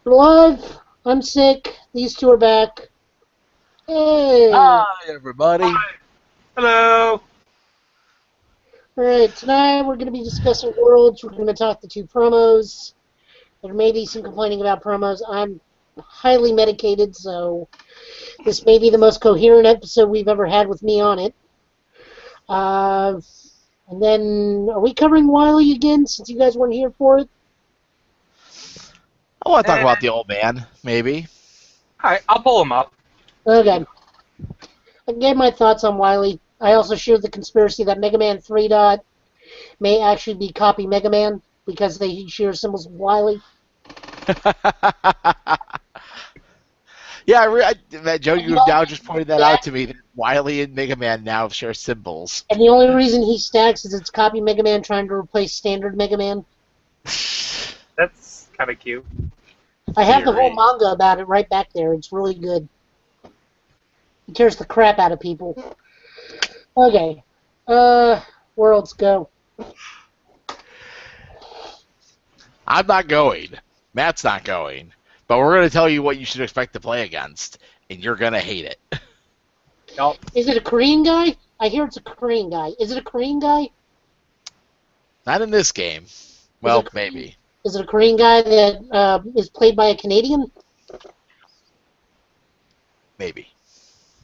We're live. I'm sick. These two are back. Hey. Hi, everybody. Hello. Alright, tonight we're going to be discussing Worlds. We're going to talk the two promos. There may be some complaining about promos. I'm highly medicated, so this may be the most coherent episode we've ever had with me on it. And then, are we covering Wiley again, since you guys weren't here for it? I want to talk about the old man, maybe. Alright, I'll pull him up. Okay. I gave my thoughts on Wiley. I also shared the conspiracy that Mega Man 3 Dot may actually be copy Mega Man because they share symbols with Wiley. Yeah, Joe, you now just pointed that out to me. That Wily and Mega Man now share symbols. And the only reason he stacks is it's copy Mega Man trying to replace standard Mega Man. That's kind of cute. I have the whole manga about it right back there. It's really good. He tears the crap out of people. Okay. Worlds, go. I'm not going. Matt's not going. But we're going to tell you what you should expect to play against, and you're going to hate it. Nope. Is it a Korean guy? I hear it's a Korean guy. Is it a Korean guy? Not in this game. Well, maybe. Is it a Korean guy that is played by a Canadian? Maybe.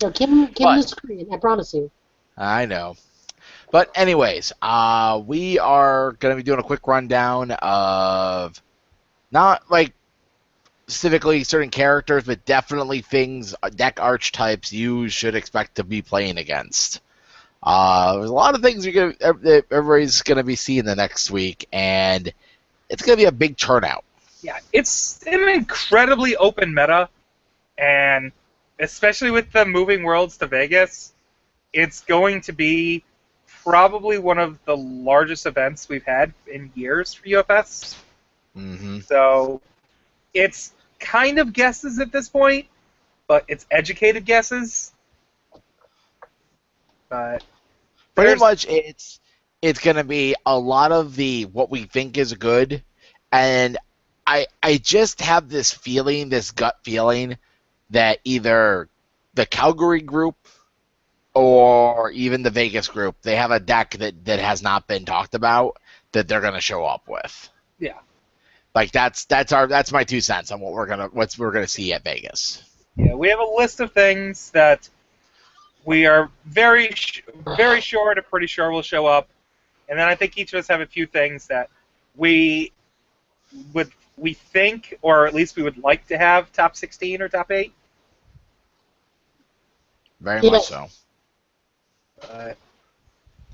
No, Kim is Korean, I promise you. I know. But anyways, we are going to be doing a quick rundown of not like specifically certain characters, but definitely things, deck archetypes you should expect to be playing against. There's a lot of things that everybody's going to be seeing the next week, and it's going to be a big turnout. Yeah, it's an incredibly open meta, and especially with the moving worlds to Vegas, it's going to be probably one of the largest events we've had in years for UFS. Mm-hmm. So it's kind of guesses at this point, but it's educated guesses. But pretty much it's going to be a lot of the what we think is good, and I just have this feeling, this gut feeling, that either the Calgary group or even the Vegas group, they have a deck that has not been talked about that they're going to show up with. Yeah. Like that's my 2 cents on what we're gonna see at Vegas. Yeah, we have a list of things that we are very sure to pretty sure will show up, and then I think each of us have a few things that we think, or at least we would like to have top 16 or top 8. Very much so.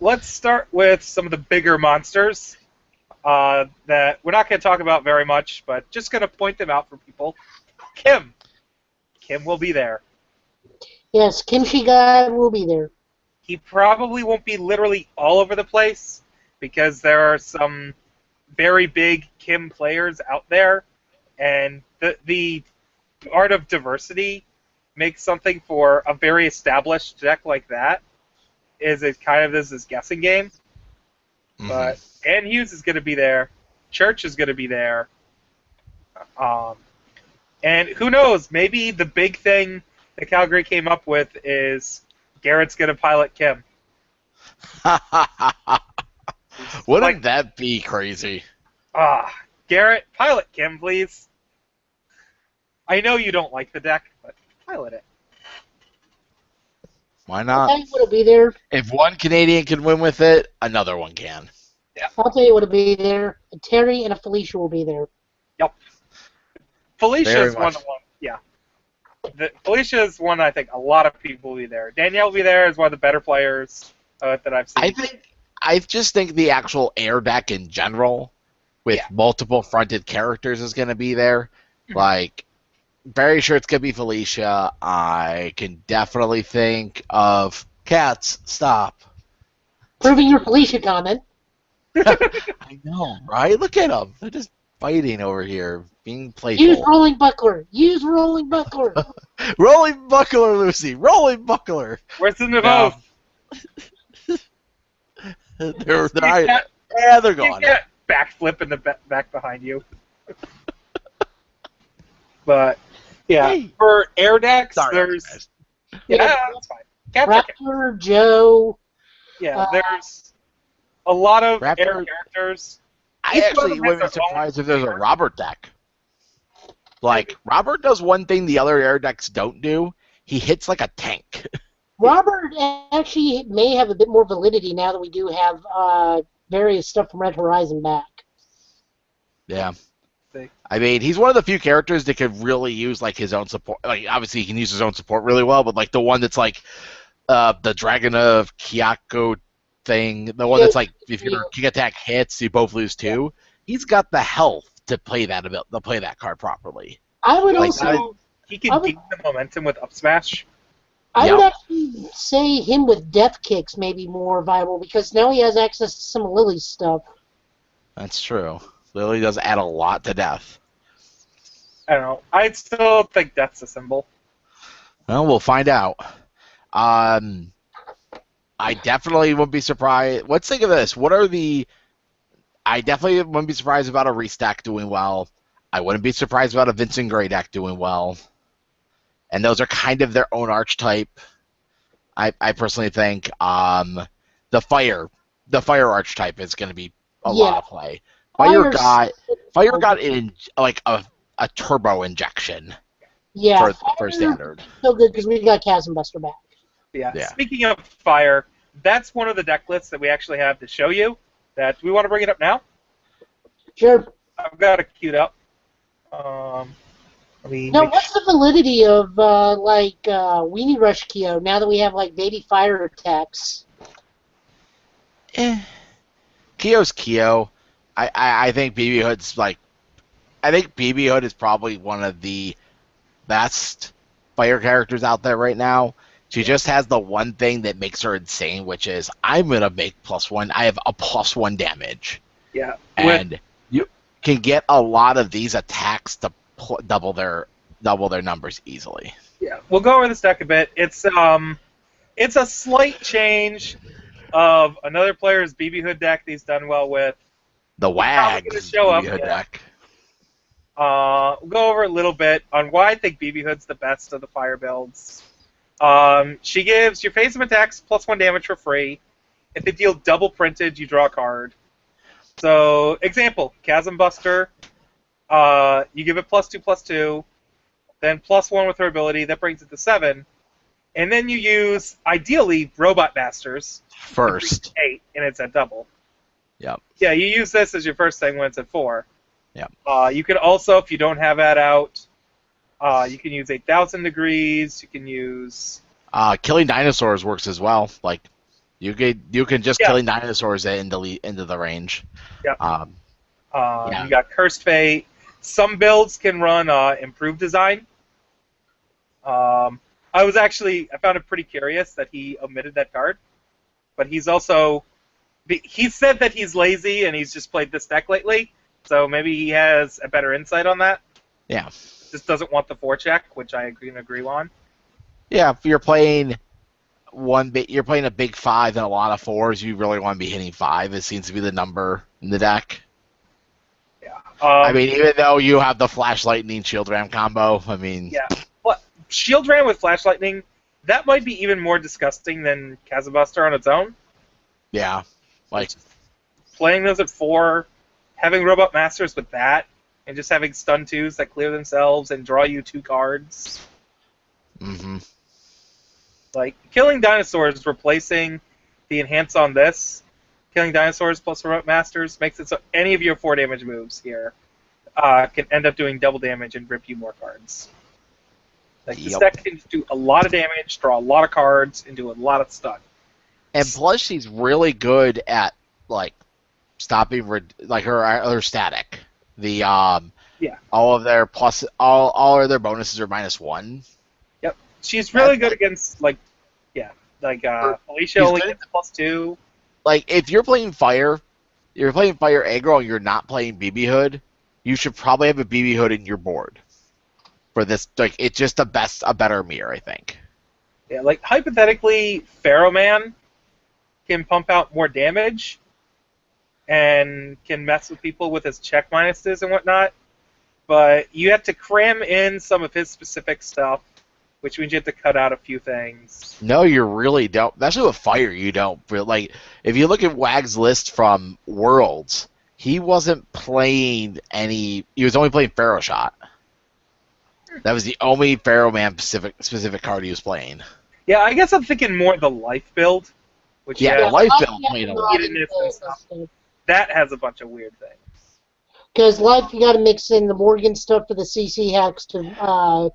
Let's start with some of the bigger monsters. That we're not going to talk about very much, but just going to point them out for people. Kim will be there. Yes, Kimchi guy will be there. He probably won't be literally all over the place, because there are some very big Kim players out there, and the art of diversity makes something for a very established deck like that is it kind of is this guessing game. Mm-hmm. But Ann Hughes is going to be there. Church is going to be there. And who knows? Maybe the big thing that Calgary came up with is Garrett's going to pilot Kim. Wouldn't that be crazy? Garrett, pilot Kim, please. I know you don't like the deck, but pilot it. Why not? I'll tell you what'll be there. If one Canadian can win with it, another one can. Yeah. I'll tell you what'll be there. A Terry and a Felicia will be there. Yep. Felicia's Very much. one. Yeah. Felicia's one I think a lot of people will be there. Danielle will be there as one of the better players that I've seen. I just think the actual air deck in general, with multiple fronted characters, is going to be there. Like, very sure it's going to be Felicia. I can definitely think of Cats. Stop. Proving your Felicia comment. I know, right? Look at them. They're just fighting over here, being playful. Use Rolling Buckler. Use Rolling Buckler. Rolling Buckler, Lucy. Rolling Buckler. Where's the Navoth? They're gone. Backflip in the back behind you. But yeah, Hey. for air decks, Sorry, there's Yeah. that's fine. Cats are cats. Raptor, Joe. Yeah, there's a lot of Raptor- air characters. I Each one of actually them has wouldn't be their own surprised if there's a flavor. Robert deck. Like, Robert does one thing the other air decks don't do. He hits like a tank. Robert actually may have a bit more validity now that we do have various stuff from Red Horizon back. Yeah. I mean, he's one of the few characters that could really use, like, his own support. Like, obviously, he can use his own support really well, but, like, the one that's, like, the Dragon of Kyako thing, the one that's, like, if your kick attack hits, you both lose 2, he's got the health to play that card properly. I would Like, also... He can gain the momentum with up smash. I would actually say him with death kicks may be more viable because now he has access to some of Lily's stuff. That's true. Lily does add a lot to death. I don't know. I still think death's a symbol. Well, we'll find out. I definitely wouldn't be surprised. Let's think of this. I definitely wouldn't be surprised about a Restack doing well. I wouldn't be surprised about a Vincent Gray deck doing well. And those are kind of their own archetype. I personally think the fire archetype is going to be a lot of play. Fire got in like a turbo injection. Yeah, for standard. So good because we got Chasm Buster back. Yeah. Speaking of fire, that's one of the deck lists that we actually have to show you. Do we want to bring it up now? Sure. I've got it queued up. Now, what's the validity of Weenie Rush Kyo now that we have like baby fire attacks? Kyo's Kyo. I think BB Hood's like. I think BB Hood is probably one of the best fire characters out there right now. She just has the one thing that makes her insane, which is I'm gonna make +1. I have a +1 damage. Yeah. And you can get a lot of these attacks to double their numbers easily. Yeah, we'll go over this deck a bit. It's a slight change of another player's BB Hood deck that he's done well with. The WAG BB Hood deck. We'll go over a little bit on why I think BB Hood's the best of the fire builds. She gives your phase of attacks +1 damage for free. If they deal double printed, you draw a card. So, example, Chasm Buster. You give it +2/+2, then +1 with her ability. That brings it to 7. And then you use, ideally, Robot Masters. First. 8, and it's at double. Yep. Yeah, you use this as your first thing when it's at 4. Yep. You can also, if you don't have that out, you can use 8,000 Degrees. You can use... Killing Dinosaurs works as well. Like, you can just Killing Dinosaurs into the range. Yep. You got Cursed Fate. Some builds can run Improved Design. I found it pretty curious that he omitted that card. But he's also... He said that he's lazy and he's just played this deck lately, so maybe he has a better insight on that. Yeah. Just doesn't want the 4-check, which I agree on. Yeah, if you're playing you're playing a big 5 and a lot of 4s, you really want to be hitting 5. It seems to be the number in the deck. Yeah. I mean, even though you have the Flash Lightning Shield Ram combo, I mean... Yeah. Well, Shield Ram with Flash Lightning, that might be even more disgusting than Chasm Buster on its own. Yeah. Like, playing those at 4, having Robot Masters with that, and just having stun 2s that clear themselves and draw you 2 cards. Mm-hmm. Like, Killing Dinosaurs replacing the Enhance on this, Killing Dinosaurs plus Robot Masters, makes it so any of your 4 damage moves here can end up doing double damage and rip you more cards. Like, this deck can do a lot of damage, draw a lot of cards, and do a lot of stun. And plus, she's really good at like stopping like her static. The all of their bonuses are -1. Yep, she's really good against Alicia only gets +2. Like if you're playing fire aggro and you're not playing BB Hood, you should probably have a BB Hood in your board for this. Like it's just a better mirror, I think. Yeah, like hypothetically, Pharaoh Man can pump out more damage and can mess with people with his check minuses and whatnot. but you have to cram in some of his specific stuff, which means you have to cut out a few things. No, you really don't. Especially with fire, you don't. Like, if you look at Wag's list from Worlds, he wasn't playing any. He was only playing Pharaoh Shot. That was the only Pharaoh Man specific card he was playing. Yeah, I guess I'm thinking more the life build, which Yeah, has life build played a lot. heatedness and stuff. That has a bunch of weird things. Because life, you got to mix in the Morgan stuff for the CC hacks to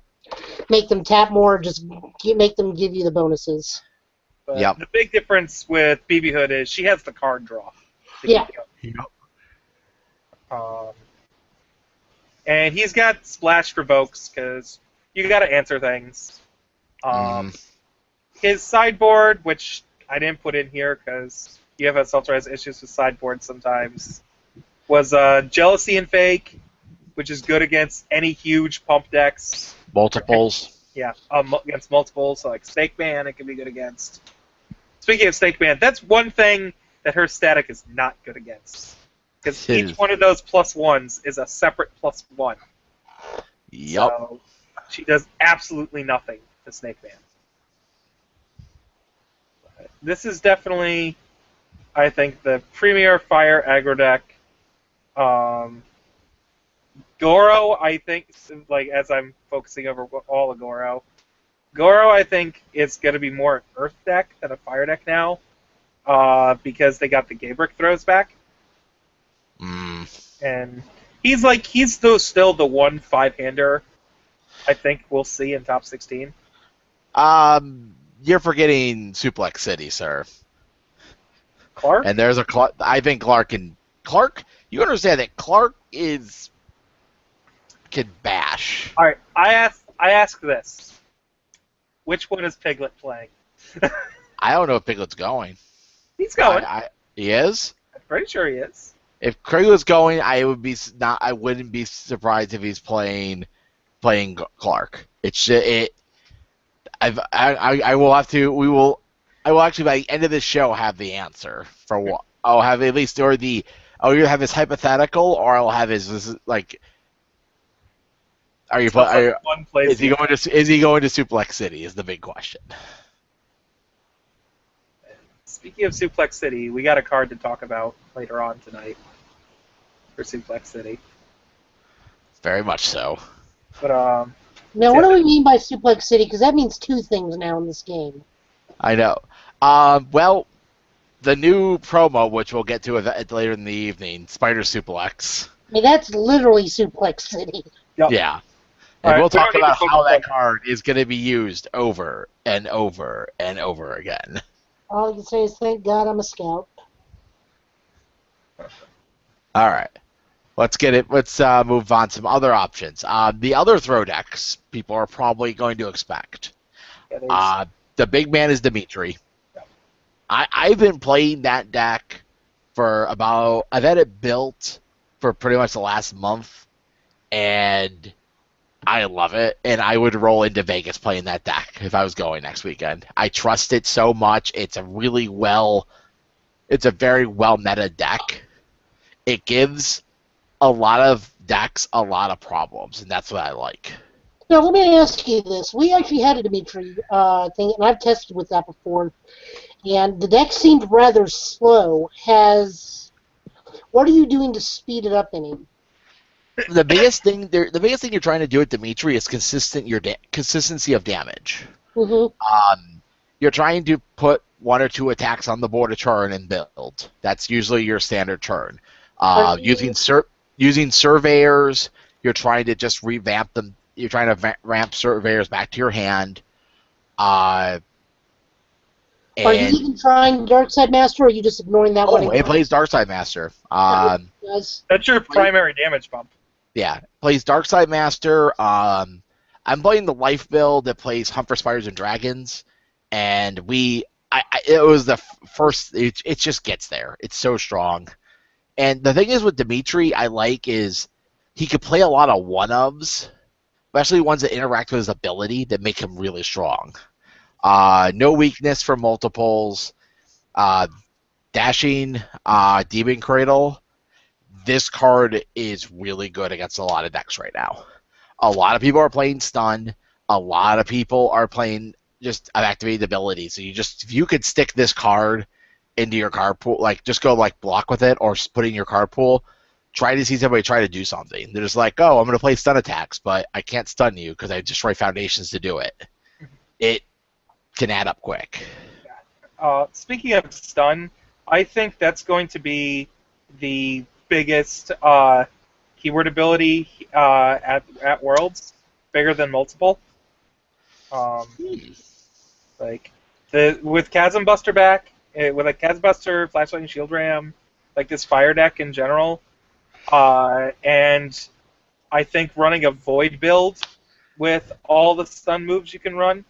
make them tap more, just make them give you the bonuses. But Yep. the big difference with BB Hood is she has the card draw. Yeah. And he's got Splash Provokes, because you got to answer things. His sideboard, which I didn't put in here because UFS has issues with sideboards sometimes, was Jealousy and Fake, which is good against any huge pump decks. Multiples. Yeah, against multiples, so like Snake Man, it can be good against. Speaking of Snake Man, that's one thing that her static is not good against. Because each one of those +1s is a separate +1. Yep. So she does absolutely nothing to Snake Man. But this is definitely, I think, the premier fire aggro deck. Goro, I think, like as I'm focusing over all of Goro, I think is going to be more an Earth deck than a Fire deck now, because they got the Gabrick throws back. And he's still the one 5-hander I think we'll see in top 16. You're forgetting Suplex City, sir. Clark? And there's I think Clark. You understand that Clark can bash. All right, I ask this: which one is Piglet playing? I don't know if Piglet's going. He's going. He is. I'm pretty sure he is. If Craig was going, I wouldn't be surprised if he's playing Clark. I will actually by the end of the show have the answer for what I'll have at least or the I'll either have his hypothetical or I'll have his like. Is he going to Suplex City? Is the big question. Speaking of Suplex City, we got a card to talk about later on tonight for Suplex City. Very much so. But now, what do we mean by Suplex City? Because that means two things now in this game. I know. Well, the new promo, which we'll get to later in the evening, Spider Suplex. I mean, that's literally Suplex City. Yep. Yeah. And we'll talk about how that card is going to be used over and over and over again. All you can say is, thank God I'm a scout. All right. Let's move on to some other options. The other throw decks people are probably going to expect. The big man is Dimitri. Yeah. I've been playing that deck I've had it built for pretty much the last month, and I love it, and I would roll into Vegas playing that deck if I was going next weekend. I trust it so much. It's a very well meta deck. It gives a lot of decks a lot of problems, and that's what I like. Now, let me ask you this. We actually had a Dimitri thing, and I've tested with that before, and the deck seemed rather slow. What are you doing to speed it up any? The biggest thing you're trying to do with Dimitri is consistency of damage. Mm-hmm. You're trying to put one or two attacks on the board a turn and build. That's usually your standard turn. Using surveyors, you're trying to just revamp them. You're trying to ramp surveyors back to your hand. Are you even trying Darkside Master, or are you just ignoring that one? Oh, it plays Darkside Master. That's your primary damage bump. Yeah, plays Darkside Master. I'm playing the life build that plays Hunt for Spiders and Dragons, and it was the first. It just gets there. It's so strong. And the thing is with Dimitri, I like is he could play a lot of one-ofs, especially ones that interact with his ability that make him really strong. No weakness for multiples. Dashing, Demon Cradle. this card is really good against a lot of decks right now. A lot of people are playing stun. A lot of people are playing just activated ability. So if you could stick this card into your card pool, like just go like block with it or put it in your card pool, try to see somebody try to do something. They're just like, oh, I'm going to play stun attacks, but I can't stun you because I destroy foundations to do it. It can add up quick. Speaking of stun, I think that's going to be the biggest keyword ability at Worlds, bigger than multiple. Like with Chasm Buster back, with a Chasm Buster, Flashlight, and Shield Ram, like this fire deck in general, and I think running a Void build with all the stun moves you can run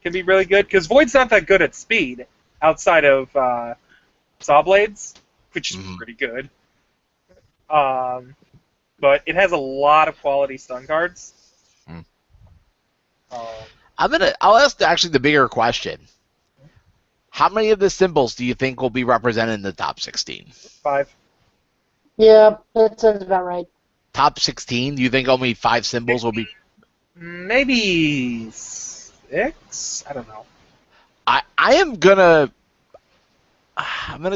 can be really good, because Void's not that good at speed outside of Saw Blades, which is pretty good. But it has a lot of quality stun cards. I'll ask actually the bigger question. How many of the symbols do you think will be represented in the top 16? 5. Yeah, that sounds about right. Top 16? Do you think only 5 symbols will be? Maybe 6. I don't know. I'm gonna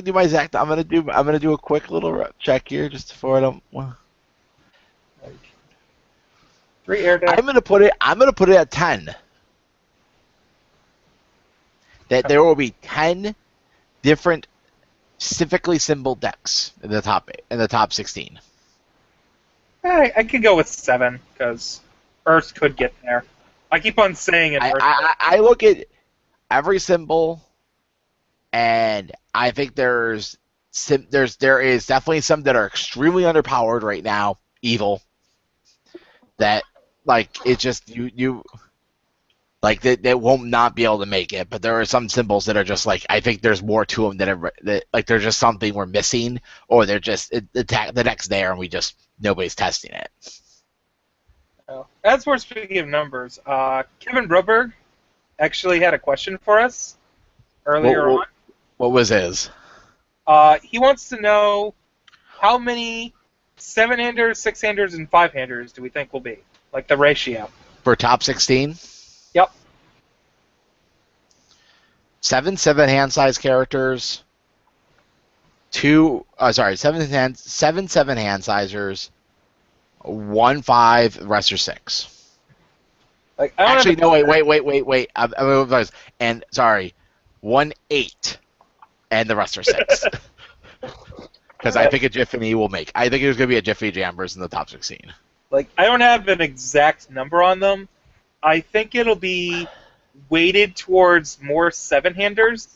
do my exact. I'm gonna do a quick little check here just before I don't. Like 3 air decks. I'm gonna put it at 10. That there will be 10 different specifically symbol decks in the top 16. I could go with 7 because Earth could get there. I keep on saying it. I look at every symbol, and I think there is definitely some that are extremely underpowered right now. Evil. That like it's just you. Like they won't not be able to make it, but there are some symbols that are just like I think there's more to them that like there's just something we're missing, or they're just the deck's there and nobody's testing it. As we're speaking of numbers, Kevin Broberg actually had a question for us earlier on. What was his? He wants to know how many 7-handers, 6-handers, and 5-handers do we think will be, like the ratio for top 16? Yep. 7 hand size characters. 7 7 hand sizers. 1 5. The rest are 6. Like actually, no, wait. And sorry, 1 8, and the rest are 6. Because I think a Jiffany will make. I think there's going to be a Jiffany Jambers in the top 16. Like I don't have an exact number on them. I think it'll be weighted towards more 7-handers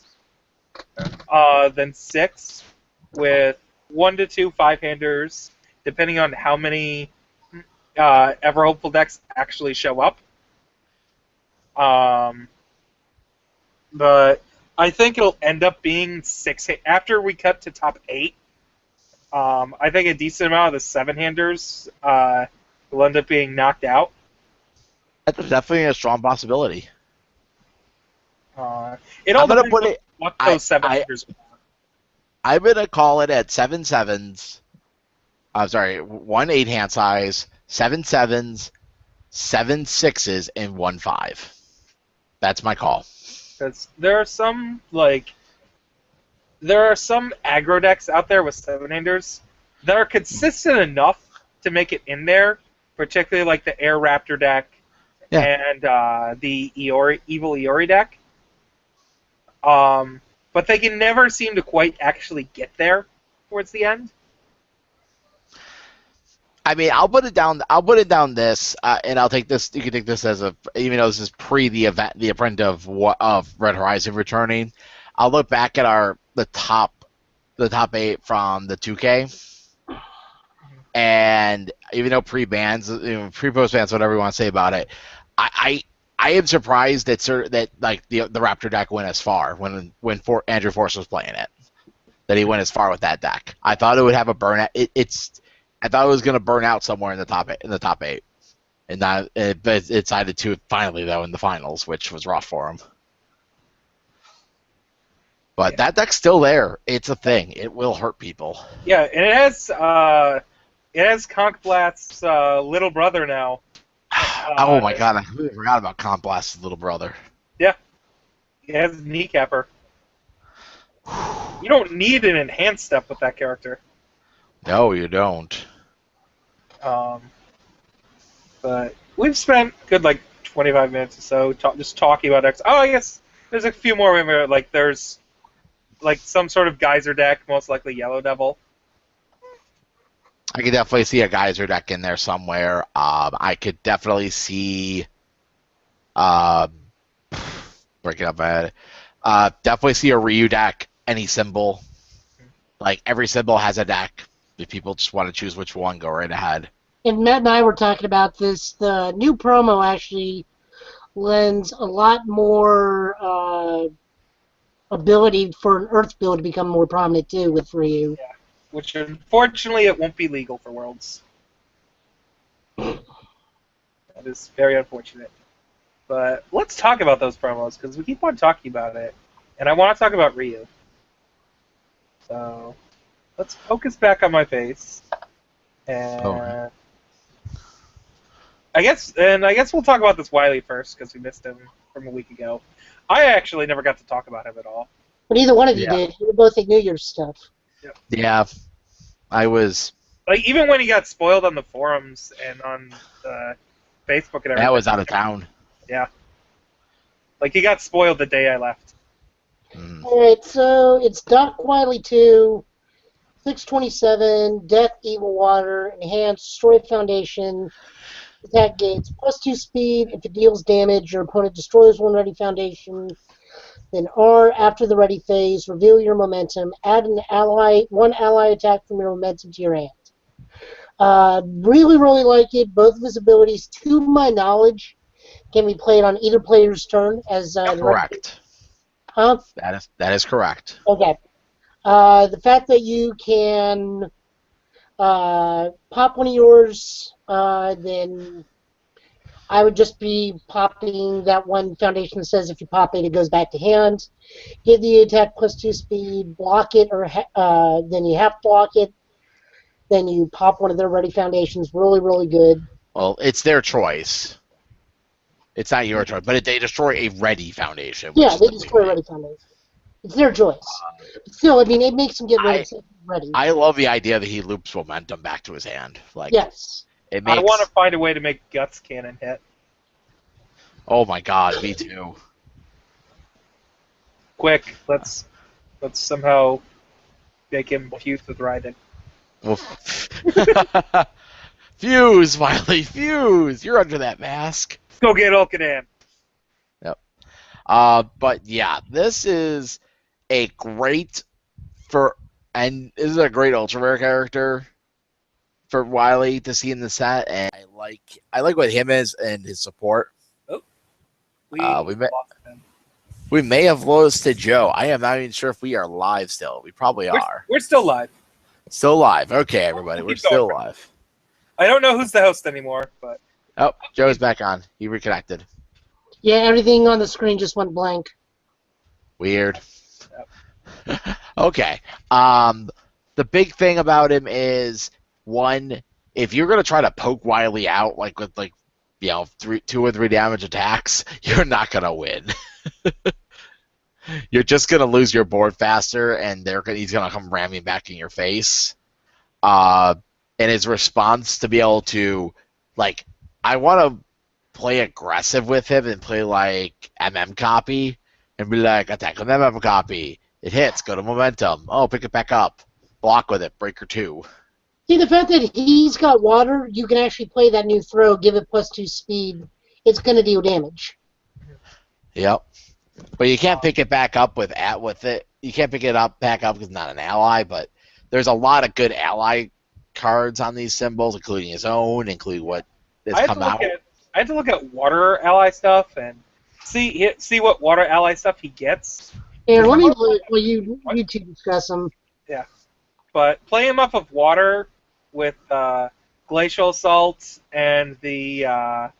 than 6, with 1 to 2 5-handers, depending on how many Ever Hopeful decks actually show up. But I think it'll end up being 6 after we cut to top 8. I think a decent amount of the 7-handers will end up being knocked out. That's definitely a strong possibility. It all depends on what those 7-handers are. I'm going to call it at 7 7s. I'm sorry, 1 8 hand size, 7 7s, 7 6s, and 1 5. That's my call. Because there are some aggro decks out there with 7-handers that are consistent enough to make it in there, particularly like the Air Raptor deck and the Evil Iori deck. But they can never seem to quite actually get there towards the end. I mean, I'll put it down. And I'll take this. You can take this as even though this is pre the event, the imprint of Red Horizon returning. I'll look back at the top 8 from the 2K, and even though pre-bans, pre-post bans, whatever you want to say about it, I am surprised that like the Raptor deck went as far when Andrew Force was playing it. That he went as far with that deck. I thought it would have a burnout. I thought it was going to burn out somewhere in the top 8, and but it decided to finally though in the finals, which was rough for him. But that deck's still there. It's a thing. It will hurt people. Yeah, and it has Conch Blast's little brother now. Oh my god, I completely forgot about Comp Blast's little brother. Yeah, it has Kneecapper. You don't need an enhanced step with that character. No, you don't. But we've spent good 25 minutes or so just talking about decks. Oh, I guess there's a few more. There's some sort of Geyser deck, most likely Yellow Devil. I could definitely see a Geyser deck in there somewhere. I could definitely see breaking up my head. Definitely see a Ryu deck, any symbol. Like every symbol has a deck. If people just want to choose which one, go right ahead. And Matt and I were talking about this. The new promo actually lends a lot more ability for an Earth build to become more prominent too with Ryu. Yeah. Which unfortunately it won't be legal for Worlds. That is very unfortunate. But let's talk about those promos because we keep on talking about it, and I want to talk about Ryu. So let's focus back on my face, and I guess we'll talk about this Wiley first because we missed him from a week ago. I actually never got to talk about him at all. But either one of you did. You were both at New Year's stuff. Yep. Yeah, I was. Even when he got spoiled on the forums and on Facebook and everything. That was out of town. Yeah. He got spoiled the day I left. Alright, so it's Doc Wiley 2, 627, Death, Evil Water, Enhanced, Destroy Foundation, Attack Gates, +2 speed. If it deals damage, your opponent destroys one ready foundation. Then R, after the ready phase, reveal your momentum. Add one ally attack from your momentum to your hand. Really, really like it. Both of his abilities, to my knowledge, can be played on either player's turn. As correct. Huh? That is correct. Okay. The fact that you can pop one of yours, then I would just be popping that one foundation that says if you pop it, it goes back to hand. Give the attack +2 speed, block it, or then you half block it. Then you pop one of their ready foundations. Really, really good. Well, it's their choice. It's not your choice, but they destroy a ready foundation. Yeah, they destroy a ready foundation. It's their choice. But still, I mean, it makes them get ready. I love the idea that he loops momentum back to his hand. Yes. It makes... I want to find a way to make Guts Cannon hit. Oh my god, me too. Quick, let's somehow make him fuse with Raiden. Well, fuse, Wiley, fuse! You're under that mask. Go get Ulcanan. Yep. But yeah, this is a great this is a great ultra rare character for Wiley to see in the set, and I like what him is and his support. Oh, we may have lost to Joe. I am not even sure if we are live still. We probably are. We're still live. Still live. Okay, everybody, we're still live. I don't know who's the host anymore, but oh, Joe's back on. He reconnected. Yeah, everything on the screen just went blank. Weird. Yep. Okay. The big thing about him is, one, if you're gonna try to poke Wiley out with 2 or 3 damage attacks, you're not gonna win. You're just gonna lose your board faster, and he's gonna come ramming back in your face. And his response to be able to, I want to play aggressive with him and play MM copy and be like, attack with MM copy. It hits, go to momentum. Oh, pick it back up. Block with it, breaker 2. See, the fact that he's got water, you can actually play that new throw, give it +2 speed. It's going to deal damage. Yep. But you can't pick it back up with it. You can't pick it back up because it's not an ally, but there's a lot of good ally cards on these symbols, including his own, including what has come out. I had to look at water ally stuff and see what water ally stuff he gets. Here, let me look while you two discuss them. Yeah. But play him off of water with Glacial Assault and the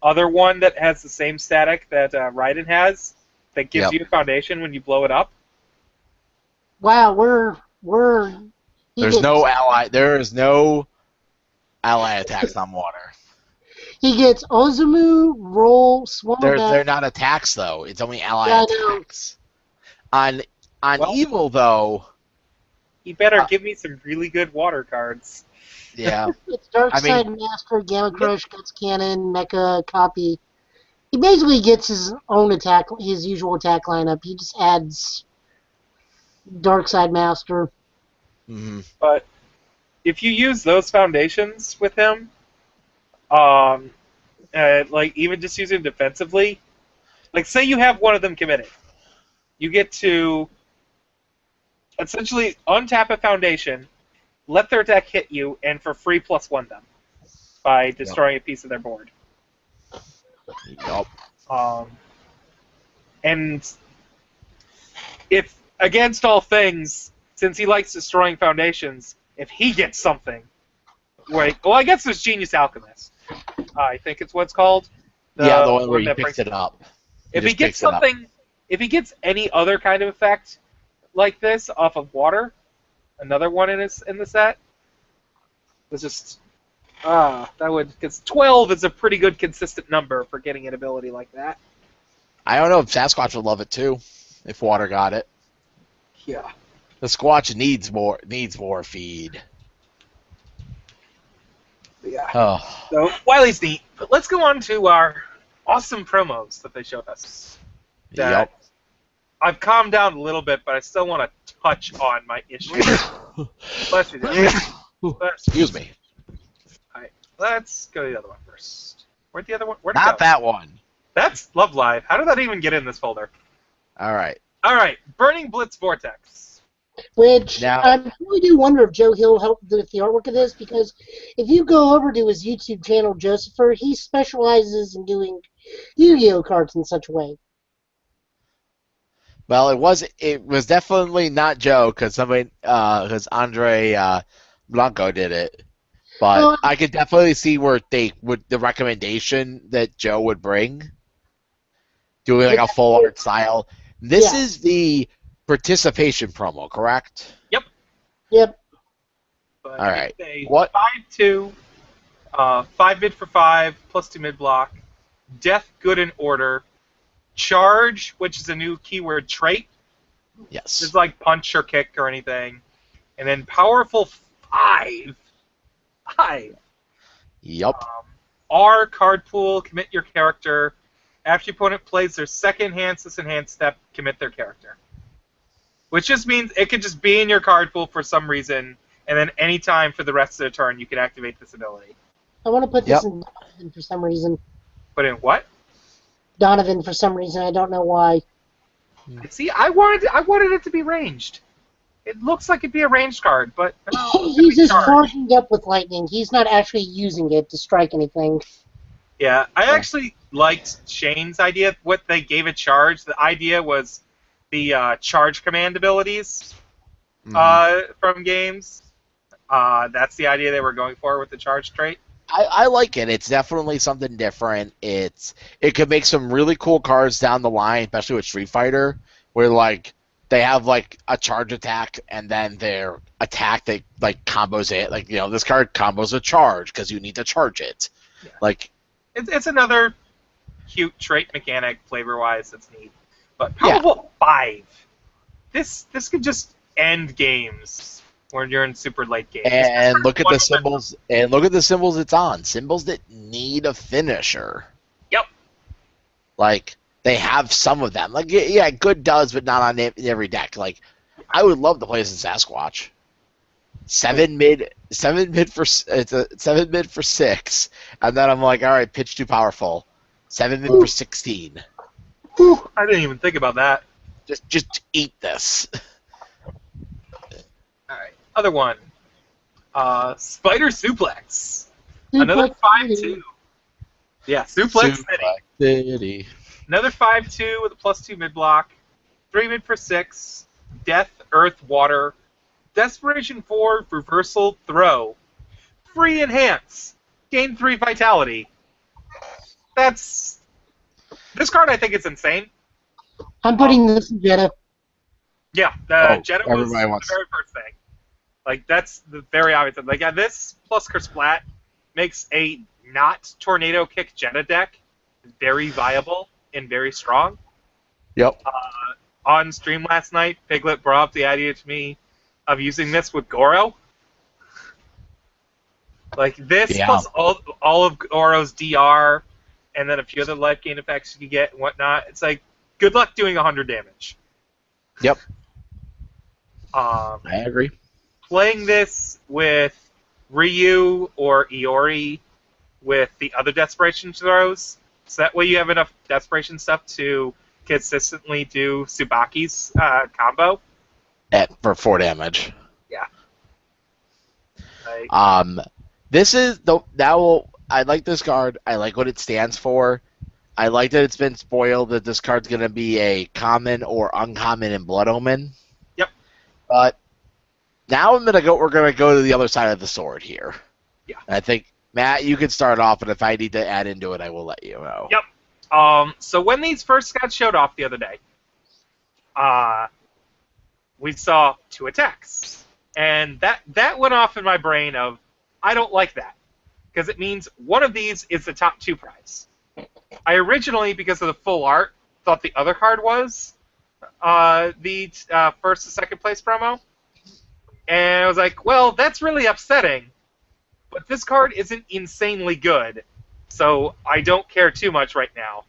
other one that has the same static that Raiden has, that gives you a foundation when you blow it up. Wow, we're. There is no ally attacks on water. He gets Ozumu, Roll, Swallow Back. They're not attacks though. It's only ally Yeah, I know. attacks. On evil though. You better give me some really good water cards. Yeah. It's Dark Side Master, Gamma Crush, Guts Cannon, Mecha, Copy. He basically gets his own attack, his usual attack lineup. He just adds Dark Side Master. Mm-hmm. But if you use those foundations with him, like even just using them defensively, like say you have one of them committed, you get to essentially untap a foundation, let their deck hit you, and for free +1 them by destroying a piece of their board. Yup. And if, against all things, since he likes destroying foundations, if he gets something, well, I guess there's Genius Alchemist. I think it's what it's called. The one where he picks it up. If he gets something, if he gets any other kind of effect like this off of water, another one in the set, it's just that would, because 12 is a pretty good consistent number for getting an ability like that. I don't know if Sasquatch would love it too, if water got it. Yeah. The Squatch needs more feed. Yeah. Oh. So Wiley's neat, but let's go on to our awesome promos that they showed us. Yep. I've calmed down a little bit, but I still want to touch on my issues. Bless you, Dad. Excuse me. Alright, let's go to the other one first. Where'd the other one? Where'd Not that one. That's Love Live. How did that even get in this folder? All right. Alright, Burning Blitz Vortex. Which Now, I really do wonder if Joe Hill helped with the artwork of this, because if you go over to his YouTube channel, Josepher, he specializes in doing Yu-Gi-Oh cards in such a way. well, it was definitely not Joe because Andre Blanco did it, but Well, I could definitely see where the recommendation that Joe would bring, doing like a full art style. This is the participation promo, correct? Yep. But All right. it's a What? 5/2, 5 mid for 5, +2 mid block, Death, Good, and Order, Charge, which is a new keyword trait. Yes. It's like punch or kick or anything. And then Powerful 5. 5. Yup. R, card pool, commit your character. After your opponent plays their second enhanced step, commit their character. Which just means it could just be in your card pool for some reason, and then any time for the rest of the turn, you can activate this ability. I want to put this in Donovan for some reason. Put in what? Donovan for some reason. I don't know why. See, I wanted it to be ranged. It looks like it'd be a ranged card, but no, He's just charging up with lightning. He's not actually using it to strike anything. Yeah, I actually liked Shane's idea. What they gave it charge. The idea was the charge command abilities from games. That's the idea they were going for with the charge trait. I like it. It's definitely something different. It could make some really cool cards down the line, especially with Street Fighter, where like they have like a charge attack and then their attack they like combos it. Like, you know, this card combos a charge because you need to charge it. Yeah. Like it's another cute trait mechanic flavor wise that's neat. But Powerful 5. This could just end games when you're in super late games. And look at the symbols. And look at the symbols it's on. Symbols that need a finisher. Yep. Like they have some of them. Like yeah, good does, but not on every deck. Like I would love to play this in Sasquatch. 7 mid for 6, and then I'm like, all right, pitch too powerful. 7 mid for 16. Whew, I didn't even think about that. Just eat this. Alright, other one. Spider Suplex. Another 5/2. Yeah, Suplex City. Another 5/2 with a +2 mid block. 3 mid for 6. Death, Earth, Water. Desperation 4, Reversal, Throw. Free Enhance. Gain 3 Vitality. This card I think is insane. I'm putting this in Jetta. Yeah, Jeddah was everybody the wants. very first thing. Like, that's the very obvious thing. Like, yeah, this plus Kersplat makes a not Tornado Kick Jeddah deck very viable and very strong. Yep. On stream last night, Piglet brought up the idea to me of using this with Goro. Like, this plus all of Goro's DR, and then a few other life gain effects you can get and whatnot. It's like, good luck doing 100 damage. Yep. I agree. Playing this with Ryu or Iori with the other Desperation throws, so that way you have enough Desperation stuff to consistently do Tsubaki's combo. For 4 damage. Yeah. Like, this is I like this card. I like what it stands for. I like that it's been spoiled that this card's going to be a common or uncommon in Blood Omen. Yep. But now we're going to go to the other side of the sword here. Yeah. And I think, Matt, you can start off, and if I need to add into it, I will let you know. Yep. So when these first got showed off the other day, we saw 2 attacks. And that went off in my brain of, I don't like that. Because it means one of these is the top 2 prize. I originally, because of the full art, thought the other card was the first to second place promo. And I was like, well, that's really upsetting. But this card isn't insanely good, so I don't care too much right now.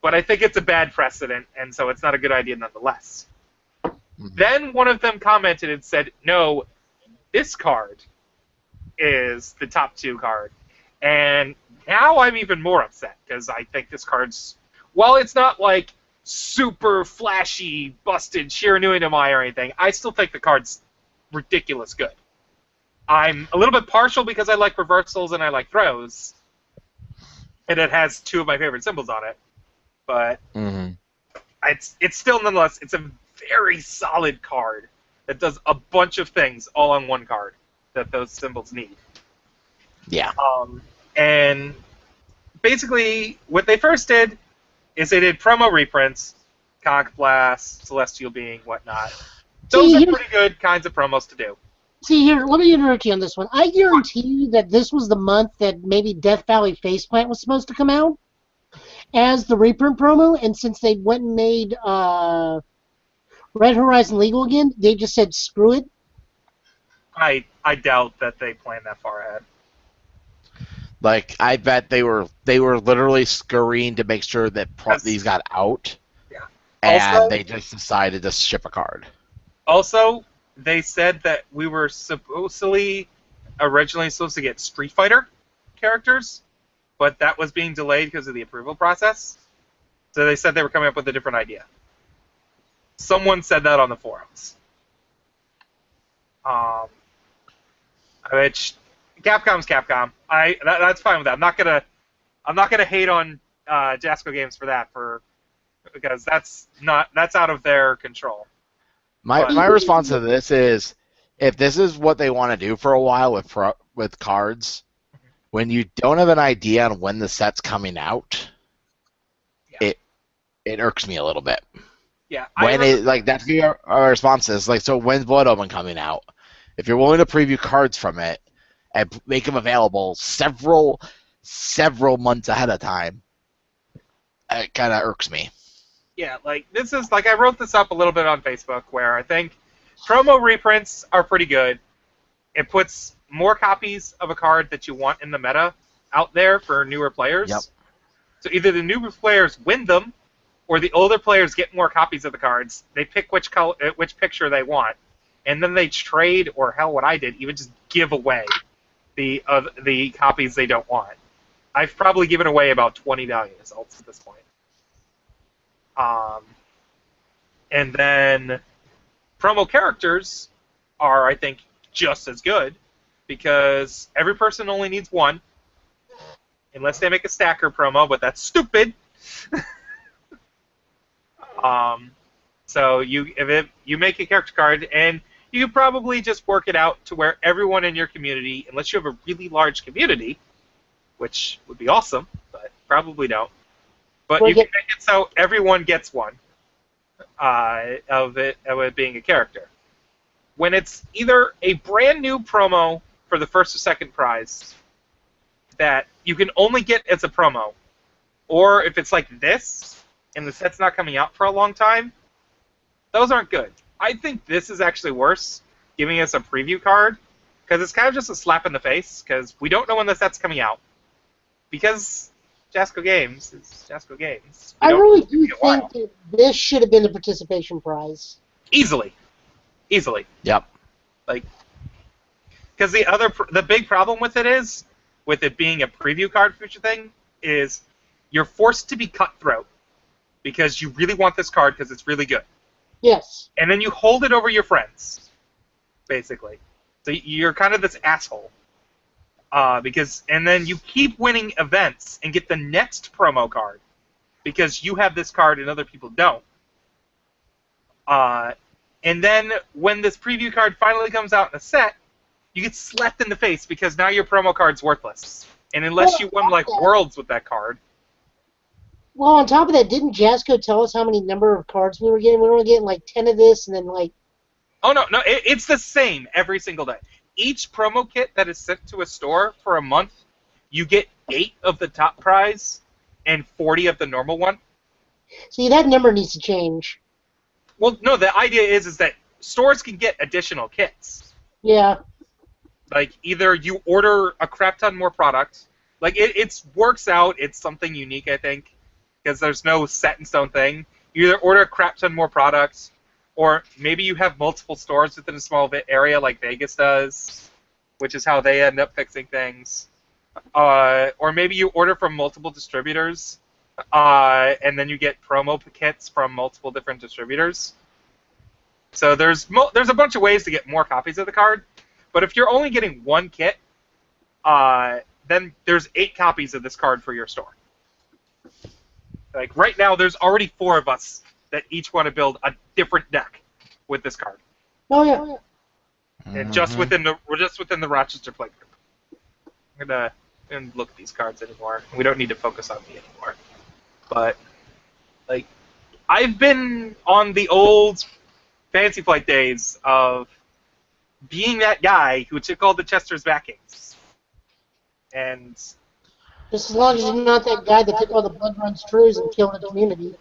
But I think it's a bad precedent, and so it's not a good idea nonetheless. Mm-hmm. Then one of them commented and said, no, this card is the top 2 card. And now I'm even more upset, because I think this card's, while it's not like super flashy, busted Shiranui no Mai or anything, I still think the card's ridiculous good. I'm a little bit partial because I like reversals and I like throws, and it has 2 of my favorite symbols on it. But it's still, nonetheless, it's a very solid card that does a bunch of things all on one card that those symbols need. Yeah. And basically, what they first did is they did promo reprints, Conch Blast, Celestial Being, whatnot. Those are pretty good kinds of promos to do. See, here, let me interrupt you on this one. I guarantee you that this was the month that maybe Death Valley Faceplant was supposed to come out as the reprint promo, and since they went and made Red Horizon legal again, they just said, screw it. I doubt that they planned that far ahead. Like, I bet they were literally scurrying to make sure that these got out. Yeah. And also, they just decided to ship a card. Also, they said that we were originally supposed to get Street Fighter characters, but that was being delayed because of the approval process. So they said they were coming up with a different idea. Someone said that on the forums. Which Capcom's Capcom. That's fine with that. I'm not gonna hate on Jasco Games for that, because that's out of their control. My response to this is, if this is what they want to do for a while with cards, when you don't have an idea on when the set's coming out, it irks me a little bit. Yeah. That's our response is, like, so when's Blood Omen coming out? If you're willing to preview cards from it and make them available several months ahead of time, it kind of irks me. Yeah, like, this is, like, I wrote this up a little bit on Facebook, where I think promo reprints are pretty good. It puts more copies of a card that you want in the meta out there for newer players. Yep. So either the newer players win them, or the older players get more copies of the cards. They pick which picture they want, and then they trade, or hell, what I did, even just give away the copies they don't want. I've probably given away about 20 Valiant Assaults at this point. And then promo characters are, I think, just as good, because every person only needs one, unless they make a stacker promo, but that's stupid. So if you make a character card, and you can probably just work it out to where everyone in your community, unless you have a really large community, which would be awesome, but probably don't. But you can make it so everyone gets one. of it being a character. When it's either a brand new promo for the first or second prize that you can only get as a promo, or if it's like this and the set's not coming out for a long time, those aren't good. I think this is actually worse, giving us a preview card, because it's kind of just a slap in the face, because we don't know when the set's coming out. Because Jasco Games is Jasco Games. I really do think that this should have been a participation prize. Easily. Yep. Like, because the big problem with it being a preview card feature thing, is you're forced to be cutthroat because you really want this card because it's really good. Yes. And then you hold it over your friends, basically. So you're kind of this asshole. And then you keep winning events and get the next promo card because you have this card and other people don't. And then when this preview card finally comes out in a set, you get slapped in the face because now your promo card's worthless. And unless you won like Worlds with that card. Well, on top of that, didn't Jasco tell us how many number of cards we were getting? We were getting like 10 of this, and then like... Oh, no, it's the same every single day. Each promo kit that is sent to a store for a month, you get 8 of the top prize and 40 of the normal one. See, that number needs to change. Well, no, the idea is that stores can get additional kits. Yeah. Like, either you order a crap ton more product. Like, it works out. It's something unique, I think, because there's no set-in-stone thing. You either order a crap ton more products, or maybe you have multiple stores within a small area like Vegas does, which is how they end up fixing things. Or maybe you order from multiple distributors, and then you get promo kits from multiple different distributors. So there's a bunch of ways to get more copies of the card, but if you're only getting one kit, then there's 8 copies of this card for your store. Like right now, there's already 4 of us that each want to build a different deck with this card. Oh yeah. And just within the Rochester Playgroup. I'm gonna look at these cards anymore. We don't need to focus on me anymore. But like, I've been on the old Fantasy Flight days of being that guy who took all the Chester's backings. And just as long as you're not that guy that took all the blood runs trues and killed the community.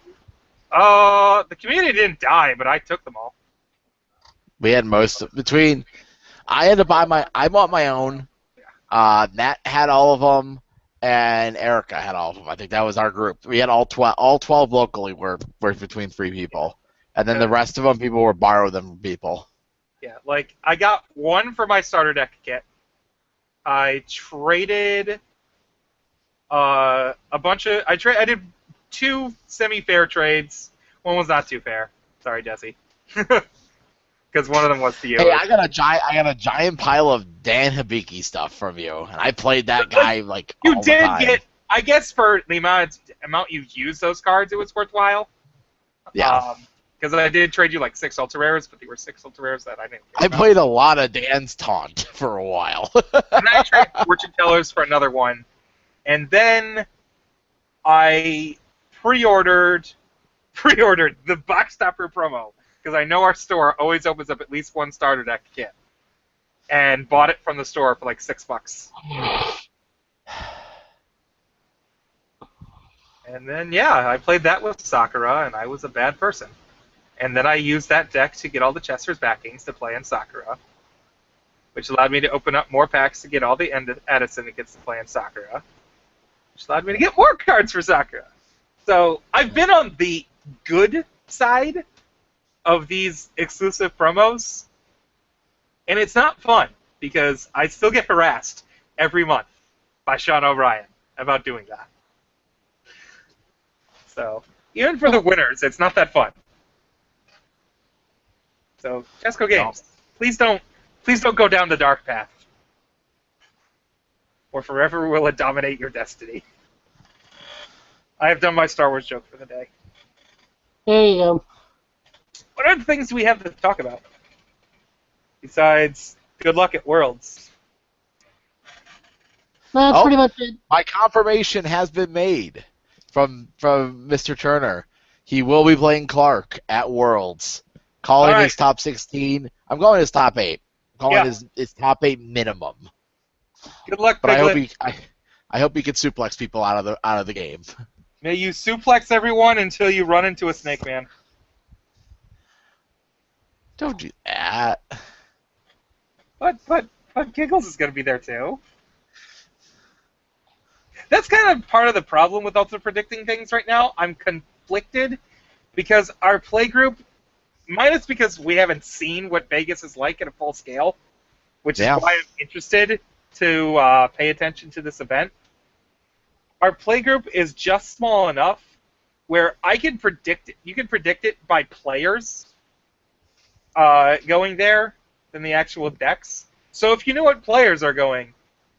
The community didn't die, but I took them all. We had I had to buy I bought my own. Nat had all of them, and Erica had all of them. I think that was our group. We had all 12 locally were between 3 people. And then the rest of them, people were borrowing them from people. Yeah, like, I got 1 for my starter deck kit. I traded a bunch of... I did 2 semi-fair trades. One was not too fair. Sorry, Jesse. Because one of them was to you. Hey, I got a giant pile of Dan Hibiki stuff from you, and I played that guy like you all did the time. Get. I guess for the amount you used those cards, it was worthwhile. Yeah. Because I did trade you like 6 ultra rares, but they were 6 ultra rares that I didn't. I played a lot of Dan's Taunt for a while. And I traded Fortune Tellers for another one, and then I pre-ordered the Box Stopper promo. Because I know our store always opens up at least 1 starter deck kit. And bought it from the store for like $6. And then, yeah, I played that with Sakura, and I was a bad person. And then I used that deck to get all the Chester's backings to play in Sakura, which allowed me to open up more packs to get all the Edison syndicates to play in Sakura, which allowed me to get more cards for Sakura. So I've been on the good side of these exclusive promos, and it's not fun because I still get harassed every month by Sean O'Brien about doing that. So even for the winners, it's not that fun. So Jasco Games, please don't go down the dark path, or forever will it dominate your destiny. I have done my Star Wars joke for the day. There you go. What other things do we have to talk about? Besides, good luck at Worlds. That's pretty much it. My confirmation has been made from Mr. Turner. He will be playing Clark at Worlds. Calling All his top 16. I'm going his top 8. I'm calling his top 8 minimum. Good luck, But Piglet. I hope he can suplex people out of the game. May you suplex everyone until you run into a Snake Man. Don't do that. But Giggles is going to be there too. That's kind of part of the problem with also predicting things right now. I'm conflicted because our playgroup, minus because we haven't seen what Vegas is like at a full scale, which is why I'm interested to pay attention to this event. Our playgroup is just small enough where I can predict it. You can predict it by players going there than the actual decks. So if you know what players are going,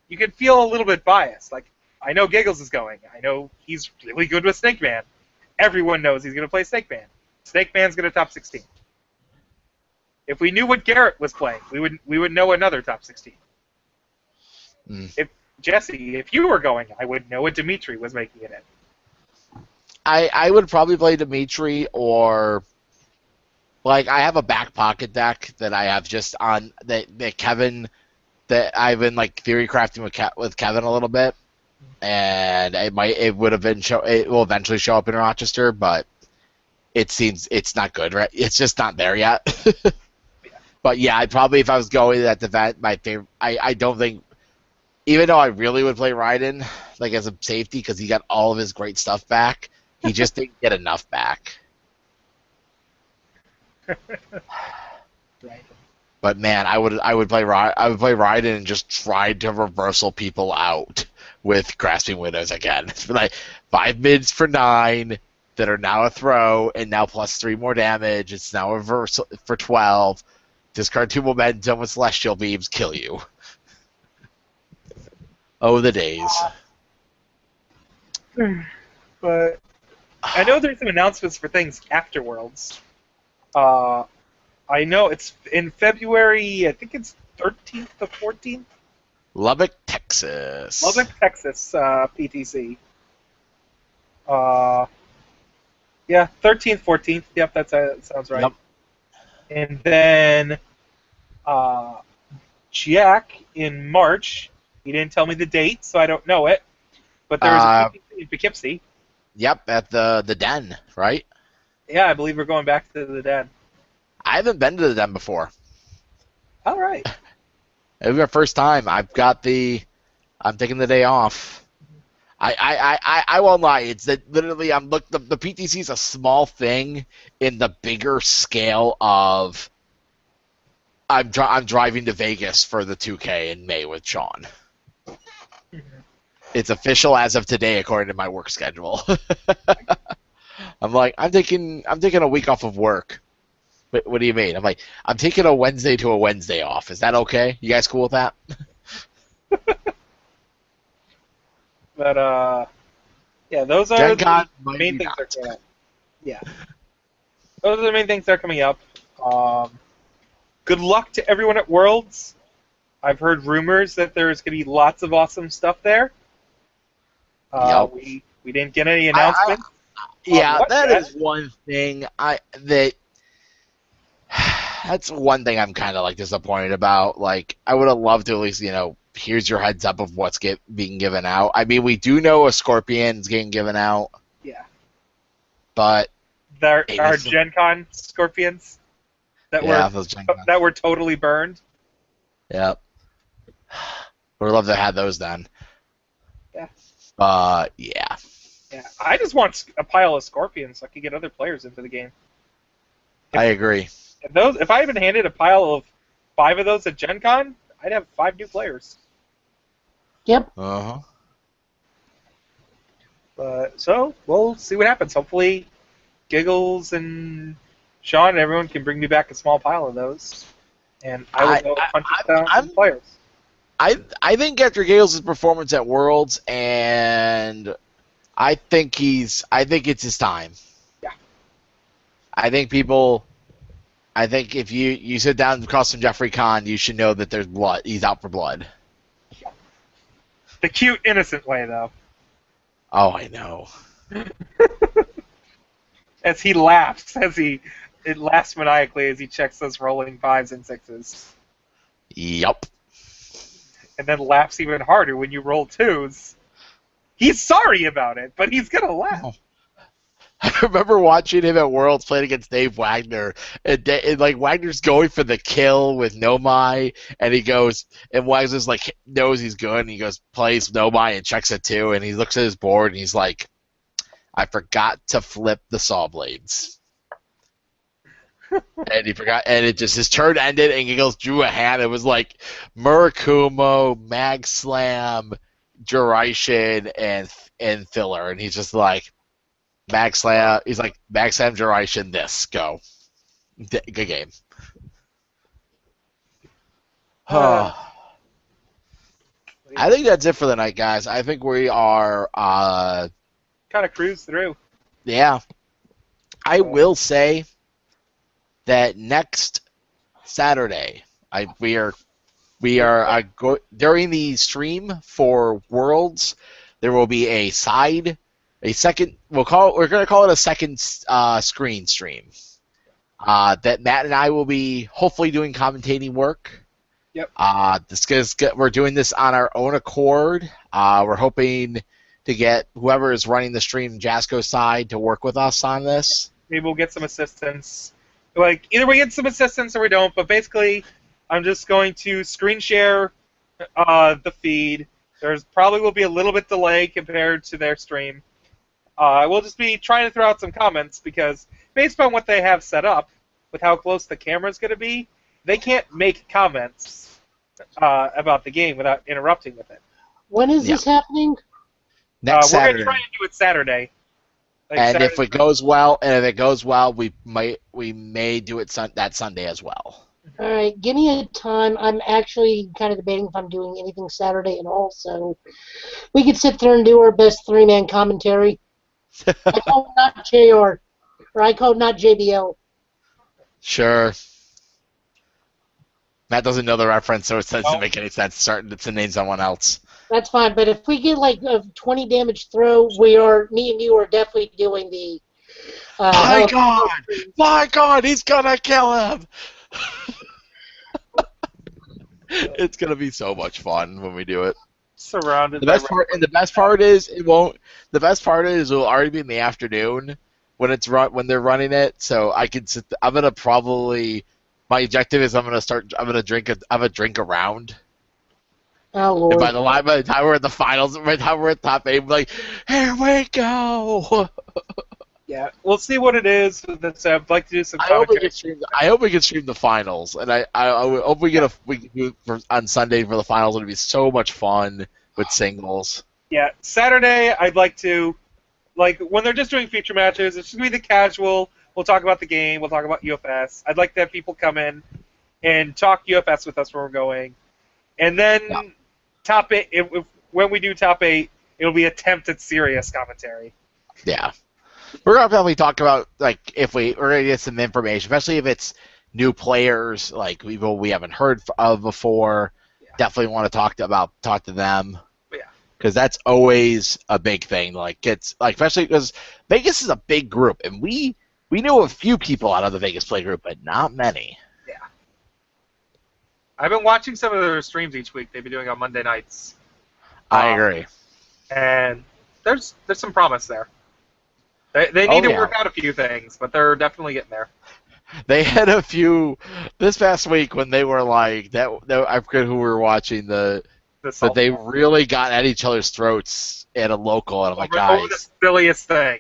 you can feel a little bit biased. Like, I know Giggles is going. I know he's really good with Snake Man. Everyone knows he's going to play Snake Man. Snake Man's going to top 16. If we knew what Garrett was playing, we would know another top 16. If Jesse, if you were going, I would know what Dimitri was making it in. I would probably play Dimitri, or like I have a back pocket deck that I have just on that Kevin, that I've been like theory crafting with Kevin a little bit, and it will eventually show up in Rochester, but it seems it's not good, right? It's just not there yet. But yeah, I'd probably, if I was going to that event, my favorite. I don't think, even though I really would play Raiden like as a safety because he got all of his great stuff back, he just didn't get enough back. Right. But man, I would play Raiden and just try to reversal people out with Grasping Widows again. It's like 5 mids for 9 that are now a throw, and now plus 3 more damage. It's now a reversal for 12. Discard 2 momentum with Celestial Beams, kill you. Oh, the days. But I know there's some announcements for things after Worlds. I know it's in February, I think it's 13th to 14th? Lubbock, Texas. Lubbock, Texas, PTC. Yeah, 13th, 14th. Yep, that sounds right. Yep. And then Jack in March. He didn't tell me the date, so I don't know it. But there's a PTC in Poughkeepsie. Yep, at the Den, right? Yeah, I believe we're going back to the Den. I haven't been to the Den before. All right. It was our first time. I'm taking the day off. I won't lie. It's that literally the PTC is a small thing in the bigger scale of I'm driving to Vegas for the 2K in May with Sean. It's official as of today, according to my work schedule. I'm taking a week off of work. What do you mean? I'm taking a Wednesday to a Wednesday off. Is that okay? You guys cool with that? But yeah, those are Gen the Con main things that are coming up. Yeah, those are the main things that are coming up. Good luck to everyone at Worlds. I've heard rumors that there's going to be lots of awesome stuff there. Yep. We didn't get any announcements. That is one thing that's one thing I'm kind of like disappointed about. Like, I would have loved to at least, here's your heads up of what's being given out. I mean, we do know a Scorpion's getting given out. Yeah. But there are Gen Con Scorpions that were totally burned. Yep. Would love to have those done. Yeah. Yeah. Yeah. I just want a pile of Scorpions so I can get other players into the game. I agree. If I had been handed a pile of 5 of those at Gen Con, I'd have 5 new players. Yep. Uh-huh. So we'll see what happens. Hopefully, Giggles and Sean and everyone can bring me back a small pile of those, and I will go hunt down some players. I think after Giggles' performance at Worlds, and I think it's his time. Yeah. I think if you sit down across from Jeffrey Kahn, you should know that there's blood. He's out for blood. The cute, innocent way, though. Oh, I know. as he laughs, it laughs maniacally as he checks those rolling 5s and 6s. Yup. And then laughs even harder when you roll 2s. He's sorry about it, but he's gonna laugh. I remember watching him at Worlds playing against Dave Wagner, and like Wagner's going for the kill with Nomai, and he goes, and Wagner's like knows he's good, and he goes plays Nomai and checks it too, and he looks at his board and he's like, I forgot to flip the saw blades. And he forgot, and it just his turn ended, and he goes drew a hand. It was like Murakumo, Mag Slam, Duration, and Filler, and he's just like Mag Slam. He's like Mag Slam, Duration, this go. Good game. I think that's it for the night, guys. I think we are Kind of cruise through. Yeah. I will say that next Saturday, during the stream for Worlds, there will be a second. We're going to call it a second screen stream. That Matt and I will be hopefully doing commentating work. Yep. We're doing this on our own accord. We're hoping to get whoever is running the stream, Jasco's side, to work with us on this. Maybe we'll get some assistance. Like, either we get some assistance or we don't, but basically, I'm just going to screen share the feed. There's probably will be a little bit delay compared to their stream. We'll just be trying to throw out some comments because based on what they have set up, with how close the camera's going to be, they can't make comments about the game without interrupting with it. When is this happening? Next we're Saturday. going to try and do it Saturday. Like and Saturday. if it goes well, we may do it that Sunday as well. All right, give me a time. I'm actually kind of debating if I'm doing anything Saturday at all, so we could sit there and do our best three-man commentary. I code not JR, or I code not JBL. Sure. Matt doesn't know the reference, so it doesn't make any sense to name someone else. That's fine, but if we get like a 20 damage throw, me and you are definitely doing the. My God, he's gonna kill him. It's gonna be so much fun when we do it. Surrounded. The best part is it'll already be in the afternoon when they're running it, so I can sit. I'm gonna probably. My objective is I'm gonna drink around. Oh, Lord. And by the time we're at the finals, by the time we're at top 8, we're like, here we go. Yeah, we'll see what it is. I'd like to do some commentary. I hope we can stream the finals, and I hope we do it on Sunday for the finals. It'll be so much fun with singles. Yeah, Saturday I'd like to, when they're just doing feature matches, it's just going to be the casual. We'll talk about the game. We'll talk about UFS. I'd like to have people come in and talk UFS with us where we're going. And then top 8, when we do top 8, it'll be attempted serious commentary. Yeah. We're going to probably talk about, if we're going to get some information, especially if it's new players, people we haven't heard of before. Yeah. Definitely want to talk to them. Yeah. Because that's always a big thing. Especially because Vegas is a big group, and we know a few people out of the Vegas Playgroup, but not many. Yeah. I've been watching some of their streams each week they've been doing on Monday nights. I agree. And there's some promise there. They need to work out a few things, but they're definitely getting there. They had a few this past week when they were like I forget who we were watching but they really got at each other's throats at a local, and I'm like, guys, the silliest thing.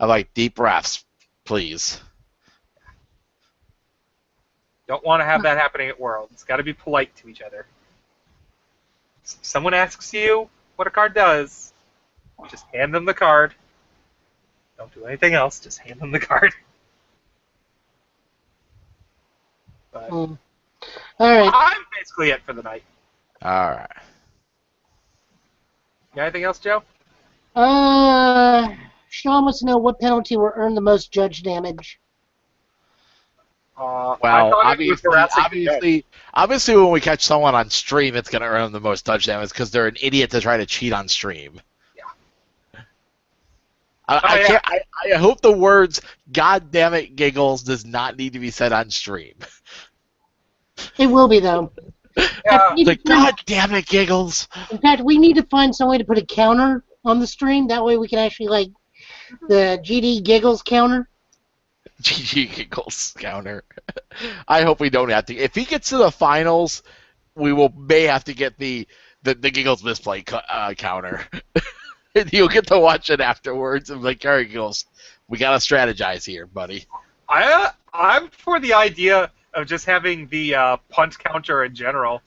I'm like, deep breaths, please. Don't want to have that happening at Worlds. It's got to be polite to each other. If someone asks you what a card does, just hand them the card. Don't do anything else. Just hand them the card. But all right. I'm basically it for the night. All right. Got anything else, Joe? Sean wants to know what penalty will earn the most judge damage. Well, obviously, when we catch someone on stream, it's going to earn them the most judge damage because they're an idiot to try to cheat on stream. I yeah. can't. I hope the words "God damn it, giggles" does not need to be said on stream. It will be, though. Yeah. We need Like, to find- God damn it, giggles. In fact, we need to find some way to put a counter on the stream. That way we can actually, like, the GD giggles counter. GG giggles counter. I hope we don't have to. If he gets to the finals, we may have to get the giggles misplay counter. And you'll get to watch it afterwards and be like, all right, giggles, we gotta strategize here, buddy. I'm for the idea of just having the punt counter in general.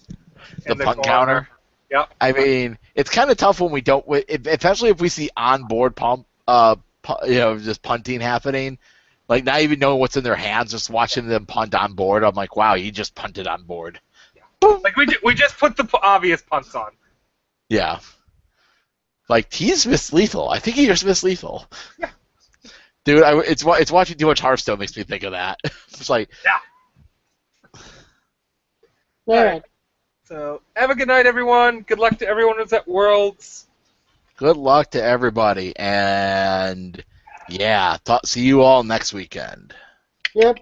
The in punt corner. counter. Yep. I mean, it's kind of tough when we don't, especially if we see onboard just punting happening. Like, not even knowing what's in their hands, just watching them punt on board. I'm like, wow, you just punted on board. Like we just put the obvious punts on. Yeah. Like, he's Miss Lethal. I think he's Miss Lethal. Yeah. Dude, it's watching too much Hearthstone makes me think of that. It's like, Yeah. All right. So have a good night, everyone. Good luck to everyone who's at Worlds. good luck to everybody, and yeah, see you all next weekend. Yep.